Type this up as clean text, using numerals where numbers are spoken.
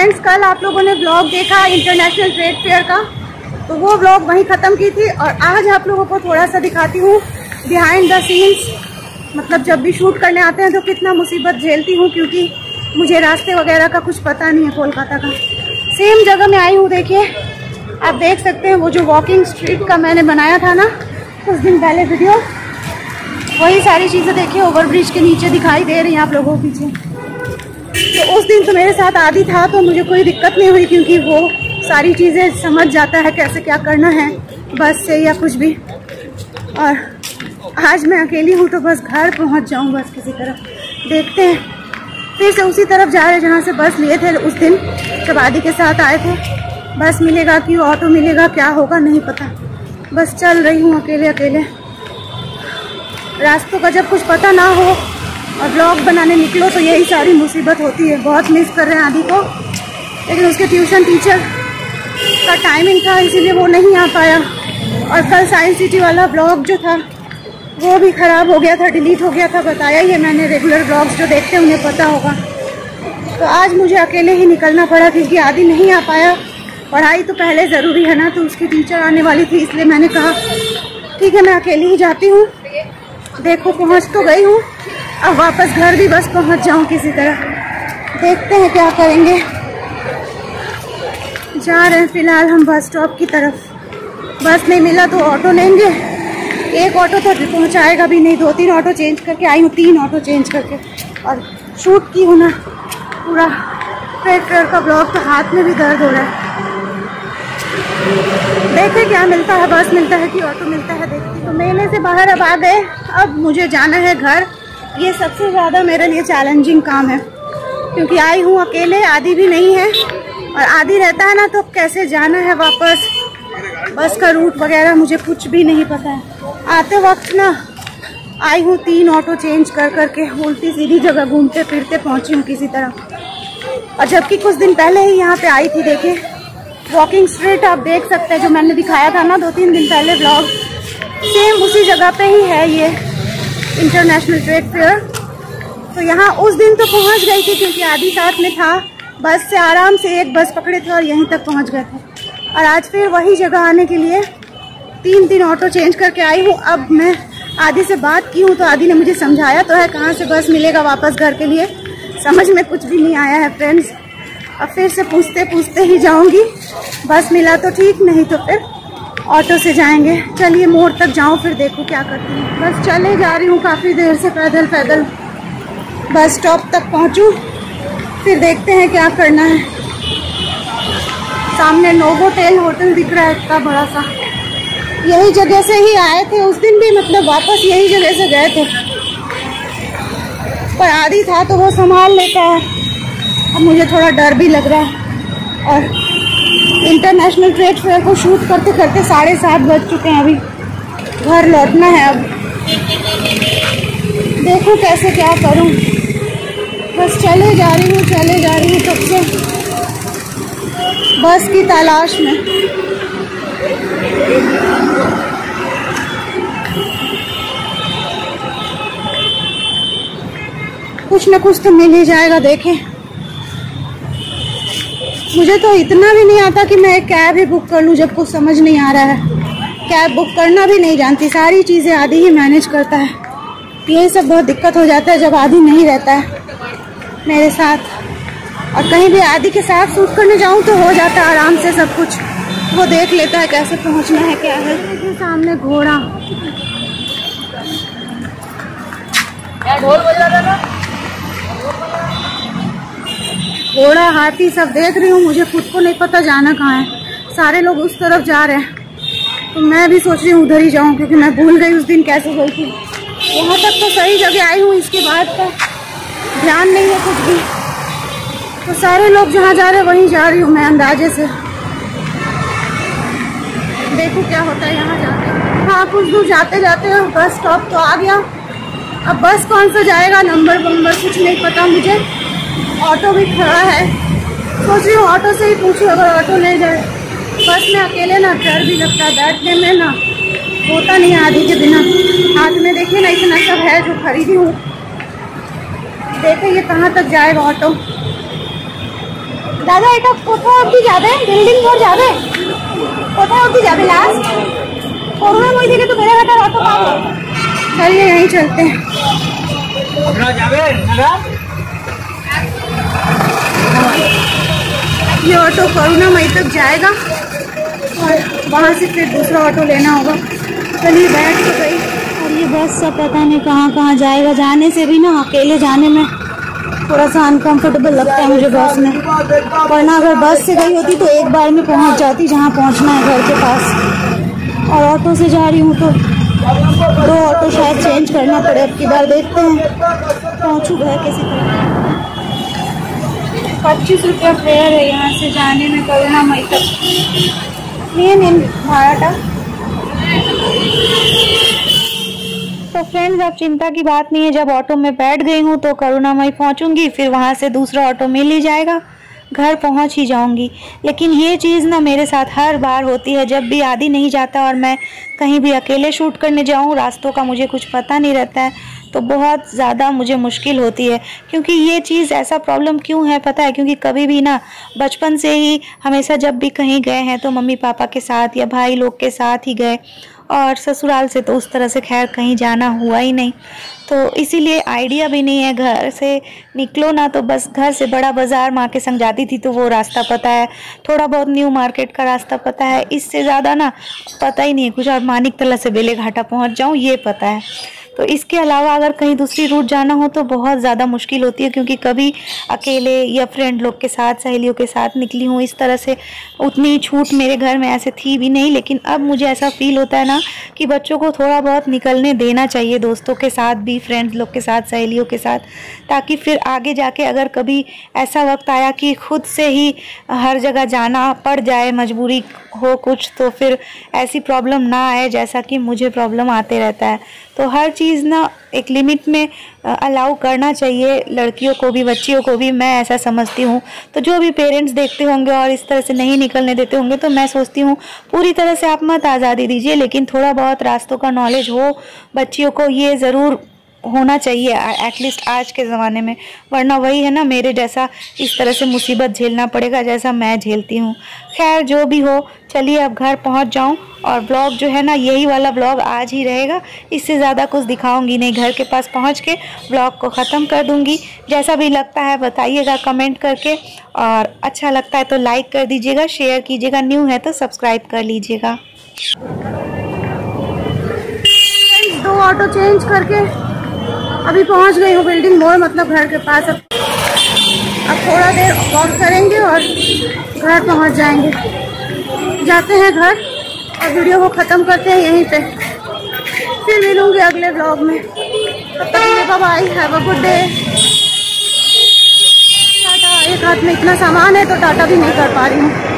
Friends, कल आप लोगों ने व्लॉग देखा इंटरनेशनल ट्रेड फेयर का, तो वो व्लॉग वहीं ख़त्म की थी। और आज आप लोगों को थोड़ा सा दिखाती हूँ बिहाइंड द सीन्स, मतलब जब भी शूट करने आते हैं तो कितना मुसीबत झेलती हूँ, क्योंकि मुझे रास्ते वगैरह का कुछ पता नहीं है कोलकाता का। सेम जगह में आई हूँ, देखिए आप देख सकते हैं वो जो वॉकिंग स्ट्रीट का मैंने बनाया था ना कुछ दिन पहले वीडियो, वही सारी चीज़ें देखिए ओवरब्रिज के नीचे दिखाई दे रही हैं आप लोगों को पीछे। तो उस दिन तो मेरे साथ आदि था तो मुझे कोई दिक्कत नहीं हुई, क्योंकि वो सारी चीज़ें समझ जाता है कैसे क्या करना है बस से या कुछ भी। और आज मैं अकेली हूँ तो बस घर पहुँच जाऊँ बस किसी तरह। देखते हैं, फिर से उसी तरफ जा रहे हैं जहाँ से बस लिए थे उस दिन जब आदि के साथ आए थे। बस मिलेगा कि ऑटो मिलेगा, क्या होगा नहीं पता। बस चल रही हूँ अकेले अकेले। रास्तों का जब कुछ पता ना हो और ब्लॉग बनाने निकलो तो यही सारी मुसीबत होती है। बहुत मिस कर रहे हैं आदि को, लेकिन उसके ट्यूशन टीचर का टाइमिंग था इसीलिए वो नहीं आ पाया। और कल साइंस सिटी वाला ब्लॉग जो था वो भी ख़राब हो गया था, डिलीट हो गया था, बताया ही है मैंने। रेगुलर ब्लॉग्स जो देखते हैं उन्हें पता होगा। तो आज मुझे अकेले ही निकलना पड़ा क्योंकि आदि नहीं आ पाया। पढ़ाई तो पहले ज़रूरी है ना, तो उसकी टीचर आने वाली थी, इसलिए मैंने कहा ठीक है मैं अकेली ही जाती हूँ। देखो पहुँच तो गई हूँ, अब वापस घर भी बस पहुँच जाऊँ किसी तरह। देखते हैं क्या करेंगे। जा रहे हैं फिलहाल हम बस स्टॉप की तरफ। बस नहीं मिला तो ऑटो लेंगे। एक ऑटो तो पहुँचाएगा भी नहीं, 2-3 ऑटो चेंज करके आई हूँ, 3 ऑटो चेंज करके। और शूट की हूँ ना पूरा ट्रेड फेयर का ब्लॉग, तो हाथ में भी दर्द हो रहा है। देखें क्या मिलता है, बस मिलता है कि ऑटो मिलता है, देखती। तो मेले से बाहर अब आ गए, अब मुझे जाना है घर। ये सबसे ज़्यादा मेरे लिए चैलेंजिंग काम है क्योंकि आई हूँ अकेले, आदि भी नहीं है। और आदि रहता है ना तो कैसे जाना है वापस, बस का रूट वगैरह मुझे कुछ भी नहीं पता है। आते वक्त ना आई हूँ 3 ऑटो चेंज कर करके, उल्टी सीधी जगह घूमते फिरते पहुँची हूँ किसी तरह। और जबकि कुछ दिन पहले ही यहाँ पे आई थी, देखे वॉकिंग स्ट्रीट आप देख सकते हैं जो मैंने दिखाया था ना 2-3 दिन पहले ब्लॉग, सेम उसी जगह पे ही है ये इंटरनेशनल ट्रेड फेयर। तो यहाँ उस दिन तो पहुँच गई थी क्योंकि आदि साथ में था, बस से आराम से एक बस पकड़े थे और यहीं तक पहुँच गए थे। और आज फिर वही जगह आने के लिए 3 ऑटो चेंज करके आई हूँ। अब मैं आदि से बात की हूँ तो आदि ने मुझे समझाया तो है कहाँ से बस मिलेगा वापस घर के लिए, समझ में कुछ भी नहीं आया है फ्रेंड्स। अब फिर से पूछते पूछते ही जाऊंगी, बस मिला तो ठीक, नहीं तो फिर ऑटो से जाएंगे। चलिए मोड़ तक जाऊं फिर देखूं क्या करती हूँ। बस चले जा रही हूँ काफ़ी देर से पैदल पैदल, बस स्टॉप तक पहुँचूँ फिर देखते हैं क्या करना है। सामने नोवोटेल होटल दिख रहा है इतना बड़ा सा, यही जगह से ही आए थे उस दिन भी, मतलब वापस यही जगह से गए थे। पर आदि था तो वो संभाल लेता है, अब मुझे थोड़ा डर भी लग रहा है। और इंटरनेशनल ट्रेड फेयर को शूट करते करते 7:30 बज चुके हैं, अभी घर लौटना है। अब देखूं कैसे क्या करूं, बस चले जा रही हूँ तब से बस की तलाश में। कुछ न कुछ तो मिल ही जाएगा। देखें मुझे तो इतना भी नहीं आता कि मैं एक कैब ही बुक कर लूँ जब कुछ समझ नहीं आ रहा है। कैब बुक करना भी नहीं जानती, सारी चीज़ें आदि ही मैनेज करता है। यही सब बहुत दिक्कत हो जाता है जब आदि नहीं रहता है मेरे साथ। और कहीं भी आदि के साथ शूट करने जाऊँ तो हो जाता है आराम से सब कुछ, वो देख लेता है कैसे पहुँचना है क्या है। देखिए सामने घोड़ा, ढोल बज रहा था ना, घोड़ा हाथी सब देख रही हूँ। मुझे खुद को नहीं पता जाना कहाँ है, सारे लोग उस तरफ जा रहे हैं तो मैं भी सोच रही हूँ उधर ही जाऊँ, क्योंकि मैं भूल गई उस दिन कैसे गई थी। वहाँ तक तो सही जगह आई हूँ, इसके बाद का ध्यान नहीं है कुछ भी। तो सारे लोग जहाँ जा रहे हैं वहीं जा रही हूँ मैं अंदाजे से। देखो क्या होता है यहाँ जाके। हाँ कुछ दूर जाते जाते बस स्टॉप तो आ गया। अब बस कौन सा जाएगा, नंबर कुछ नहीं पता मुझे। ऑटो भी खड़ा है, सोच रही हूँ ऑटो से ही पूछूँ अगर ऑटो ले जाए। बस में अकेले ना डर भी लगता है, बैठने में ना होता नहीं है आदि के बिना। हाथ में देखिए ना इतना सब है जो खरीदी हूँ। देखिए ये कहाँ तक जाएगा ऑटो। দাদা এটা কোথায় অবধি যাবে? বিল্ডিং মোড় যাবে? কোথায় অবধি যাবে লাস্ট? করুণাময়ী থেকে तो बेड़ाघाट ऑटो पाओ। चलिए यहीं चलते हैं। ये ऑटो करुणामयी तक जाएगा और वहाँ से फिर दूसरा ऑटो लेना होगा। चलिए बैठ तो गई। और ये बस सब पता नहीं कहाँ कहाँ जाएगा। जाने से भी ना अकेले जाने में थोड़ा सा अनकंफर्टेबल लगता है मुझे बस में, वरना अगर बस से गई होती तो एक बार में पहुंच जाती जहां पहुंचना है घर के पास। और ऑटो से जा रही हूं तो 2 ऑटो शायद चेंज करना पड़े। अब की बार देखते हैं पहुंचू घर कैसे। 25 रुपया फेयर है यहाँ से जाने में करुणामयी तक। नहीं भाड़ा। तो फ्रेंड्स अब चिंता की बात नहीं है, जब ऑटो में बैठ गई हूँ तो करुणामयी पहुँचूंगी, फिर वहाँ से दूसरा ऑटो मिल ही जाएगा, घर पहुँच ही जाऊँगी। लेकिन ये चीज़ ना मेरे साथ हर बार होती है, जब भी आदि नहीं जाता और मैं कहीं भी अकेले शूट करने जाऊँ, रास्तों का मुझे कुछ पता नहीं रहता है, तो बहुत ज़्यादा मुझे मुश्किल होती है। क्योंकि ये चीज़ ऐसा प्रॉब्लम क्यों है पता है? क्योंकि कभी भी ना बचपन से ही हमेशा जब भी कहीं गए हैं तो मम्मी पापा के साथ या भाई लोग के साथ ही गए, और ससुराल से तो उस तरह से खैर कहीं जाना हुआ ही नहीं। तो इसीलिए आइडिया भी नहीं है। घर से निकलो ना तो बस घर से बड़ा बाज़ार माँ के संग जाती थी तो वो रास्ता पता है, थोड़ा बहुत न्यू मार्केट का रास्ता पता है, इससे ज़्यादा ना पता ही नहीं है कुछ। और मानिकतला से बेलेघाटा पहुँच जाऊँ ये पता है। तो इसके अलावा अगर कहीं दूसरी रूट जाना हो तो बहुत ज़्यादा मुश्किल होती है, क्योंकि कभी अकेले या फ्रेंड लोग के साथ, सहेलियों के साथ निकली हूँ। इस तरह से उतनी छूट मेरे घर में ऐसे थी भी नहीं। लेकिन अब मुझे ऐसा फील होता है ना कि बच्चों को थोड़ा बहुत निकलने देना चाहिए, दोस्तों के साथ भी, फ्रेंड्स लोग के साथ, सहेलियों के साथ, ताकि फिर आगे जाके अगर कभी ऐसा वक्त आया कि खुद से ही हर जगह जाना पड़ जाए, मजबूरी हो कुछ, तो फिर ऐसी प्रॉब्लम ना आए जैसा कि मुझे प्रॉब्लम आते रहता है। तो हर चीज़ ना एक लिमिट में अलाउ करना चाहिए, लड़कियों को भी, बच्चियों को भी, मैं ऐसा समझती हूँ। तो जो भी पेरेंट्स देखते होंगे और इस तरह से नहीं निकलने देते होंगे, तो मैं सोचती हूँ पूरी तरह से आप मत आज़ादी दीजिए, लेकिन थोड़ा बहुत रास्तों का नॉलेज हो बच्चियों को, ये ज़रूर होना चाहिए एटलीस्ट आज के ज़माने में। वरना वही है ना, मेरे जैसा इस तरह से मुसीबत झेलना पड़ेगा जैसा मैं झेलती हूँ। खैर जो भी हो, चलिए अब घर पहुँच जाऊँ। और ब्लॉग जो है ना, यही वाला ब्लॉग आज ही रहेगा, इससे ज़्यादा कुछ दिखाऊंगी नहीं। घर के पास पहुँच के ब्लॉग को ख़त्म कर दूँगी। जैसा भी लगता है बताइएगा कमेंट करके, और अच्छा लगता है तो लाइक कर दीजिएगा, शेयर कीजिएगा, न्यू है तो सब्सक्राइब कर लीजिएगा। 2 ऑटो चेंज करके अभी पहुंच गई हूँ बिल्डिंग मोड़, मतलब घर के पास। अब थोड़ा देर वॉक करेंगे और घर पहुंच जाएंगे। जाते हैं घर और वीडियो को ख़त्म करते हैं यहीं पे। फिर मिलूंगी अगले व्लॉग में। तब तक के लिए bye bye, have a good day, tata. एक हाथ में इतना सामान है तो टाटा भी नहीं कर पा रही हूँ।